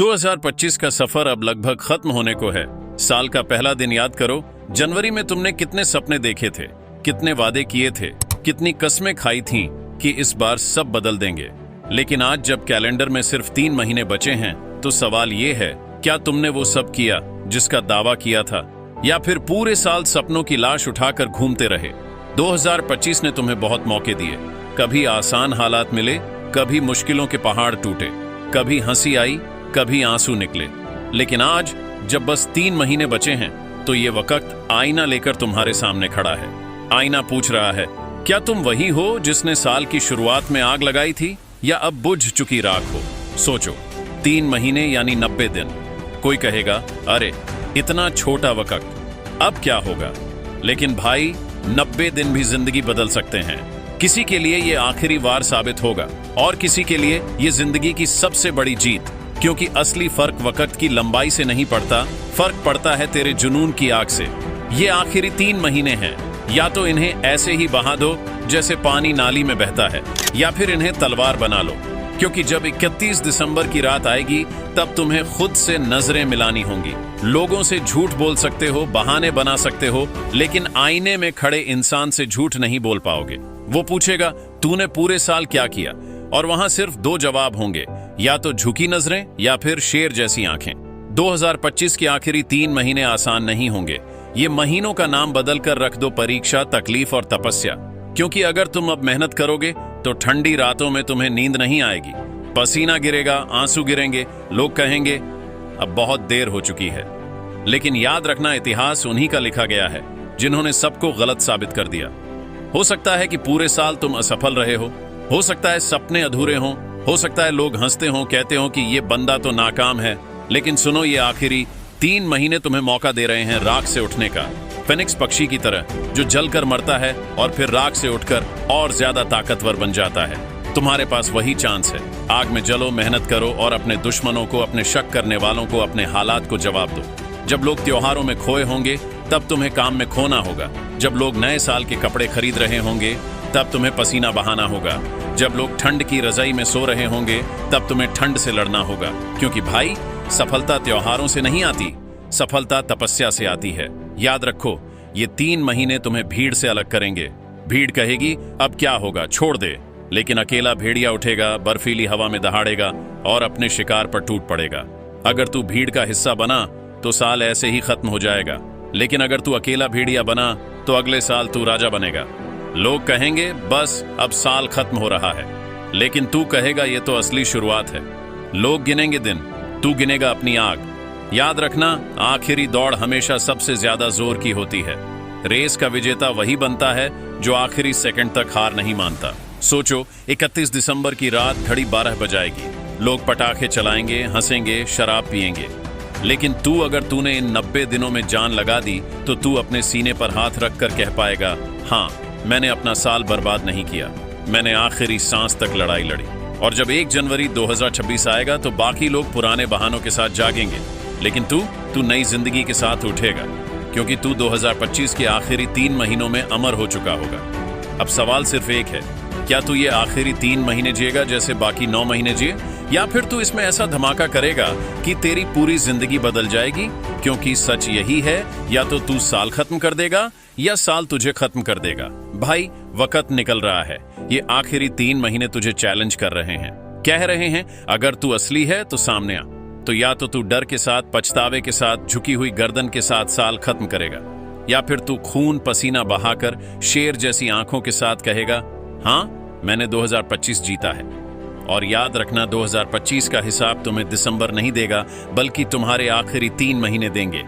2025 का सफर अब लगभग खत्म होने को है। साल का पहला दिन याद करो। जनवरी में तुमने कितने सपने देखे थे, कितने वादे किए थे, कितनी कस्में खाई थीं कि इस बार सब बदल देंगे। लेकिन आज जब कैलेंडर में सिर्फ 3 महीने बचे हैं तो सवाल ये है, क्या तुमने वो सब किया जिसका दावा किया था, या फिर पूरे साल सपनों की लाश उठाकर घूमते रहे। 2025 ने तुम्हें बहुत मौके दिए। कभी आसान हालात मिले, कभी मुश्किलों के पहाड़ टूटे, कभी हंसी आई, कभी आंसू निकले। लेकिन आज जब बस 3 महीने बचे हैं तो ये वक्त आईना लेकर तुम्हारे सामने खड़ा है। आईना पूछ रहा है, क्या तुम वही हो जिसने साल की शुरुआत में आग लगाई थी, या अब बुझ चुकी राख हो। सोचो, 3 महीने यानी 90 दिन। कोई कहेगा, अरे इतना छोटा वक्त, अब क्या होगा। लेकिन भाई, 90 दिन भी जिंदगी बदल सकते हैं। किसी के लिए ये आखिरी वार साबित होगा और किसी के लिए ये जिंदगी की सबसे बड़ी जीत। क्योंकि असली फर्क वक्त की लंबाई से नहीं पड़ता, फर्क पड़ता है तेरे जुनून की आग से। ये आखिरी 3 महीने हैं, या तो इन्हें ऐसे ही बहा दो जैसे पानी नाली में बहता है, या फिर इन्हें तलवार बना लो। क्योंकि जब 31 दिसंबर की रात आएगी तब तुम्हें खुद से नजरें मिलानी होंगी। लोगों से झूठ बोल सकते हो, बहाने बना सकते हो, लेकिन आईने में खड़े इंसान से झूठ नहीं बोल पाओगे। वो पूछेगा, तूने पूरे साल क्या किया, और वहां सिर्फ 2 जवाब होंगे, या तो झुकी नजरें या फिर शेर जैसी आंखें। 2025 के आखिरी 3 महीने आसान नहीं होंगे। ये महीनों का नाम बदलकर रख दो परीक्षा, तकलीफ और तपस्या। क्योंकि अगर तुम अब मेहनत करोगे तो ठंडी रातों में तुम्हें नींद नहीं आएगी, पसीना गिरेगा, आंसू गिरेंगे, लोग कहेंगे अब बहुत देर हो चुकी है। लेकिन याद रखना, इतिहास उन्हीं का लिखा गया है जिन्होंने सबको गलत साबित कर दिया। हो सकता है कि पूरे साल तुम असफल रहे हो सकता है सपने अधूरे हो सकता है लोग हंसते हो, कहते हो कि ये बंदा तो नाकाम है। लेकिन सुनो, ये आखिरी 3 महीने तुम्हें मौका दे रहे हैं राख से उठने का। फेनिक्स पक्षी की तरह जो जलकर मरता है और फिर राख से उठकर और ज्यादा ताकतवर बन जाता है। तुम्हारे पास वही चांस है। आग में जलो, मेहनत करो और अपने दुश्मनों को, अपने शक करने वालों को, अपने हालात को जवाब दो। जब लोग त्योहारों में खोए होंगे तब तुम्हें काम में खोना होगा। जब लोग नए साल के कपड़े खरीद रहे होंगे तब तुम्हें पसीना बहाना होगा। जब लोग ठंड की रजाई में सो रहे होंगे तब तुम्हें ठंड से लड़ना होगा। क्योंकि भाई, सफलता त्योहारों से नहीं आती, सफलता तपस्या से आती है। याद रखो, ये 3 महीने तुम्हें भीड़ से अलग करेंगे। भीड़ कहेगी अब क्या होगा, छोड़ दे। लेकिन अकेला भेड़िया उठेगा, बर्फीली हवा में दहाड़ेगा और अपने शिकार पर टूट पड़ेगा। अगर तू भीड़ का हिस्सा बना तो साल ऐसे ही खत्म हो जाएगा। लेकिन अगर तू अकेला भेड़िया बना तो अगले साल तू राजा बनेगा। लोग कहेंगे बस अब साल खत्म हो रहा है, लेकिन तू कहेगा ये तो असली शुरुआत है। लोग गिनेंगे दिन, तू गिनेगा अपनी आग। याद रखना, आखिरी दौड़ हमेशा सबसे ज्यादा जोर की होती है। रेस का विजेता वही बनता है जो आखिरी सेकंड तक हार नहीं मानता। सोचो, 31 दिसंबर की रात घड़ी 12 बजाएगी। लोग पटाखे चलाएंगे, हंसेंगे, शराब पिएंगे। लेकिन अगर तूने इन 90 दिनों में जान लगा दी तो तू अपने सीने पर हाथ रखकर कह पाएगा, हाँ, मैंने अपना साल बर्बाद नहीं किया, मैंने आखिरी सांस तक लड़ाई लड़ी। और जब 1 जनवरी 2026 आएगा तो बाकी लोग पुराने बहानों के साथ जागेंगे, लेकिन तू नई जिंदगी के साथ उठेगा। क्योंकि तू 2025 के आखिरी 3 महीनों में अमर हो चुका होगा। अब सवाल सिर्फ एक है, क्या तू ये आखिरी 3 महीने जिएगा जैसे बाकी 9 महीने जिए, या फिर तू इसमें ऐसा धमाका करेगा कि तेरी पूरी जिंदगी बदल जाएगी। क्योंकि सच यही है, या तो तू साल खत्म कर देगा या साल तुझे खत्म कर देगा। भाई, वक्त निकल रहा है। ये आखिरी 3 महीने तुझे चैलेंज कर रहे हैं, कह रहे हैं अगर तू असली है तो सामने आ। तो या तो तू डर के साथ, पछतावे के साथ, झुकी हुई गर्दन के साथ साल खत्म करेगा, या फिर तू खून पसीना बहाकर शेर जैसी आंखों के साथ कहेगा, हाँ, मैंने 2025 जीता है। और याद रखना, 2025 का हिसाब तुम्हें दिसंबर नहीं देगा, बल्कि तुम्हारे आखिरी 3 महीने देंगे।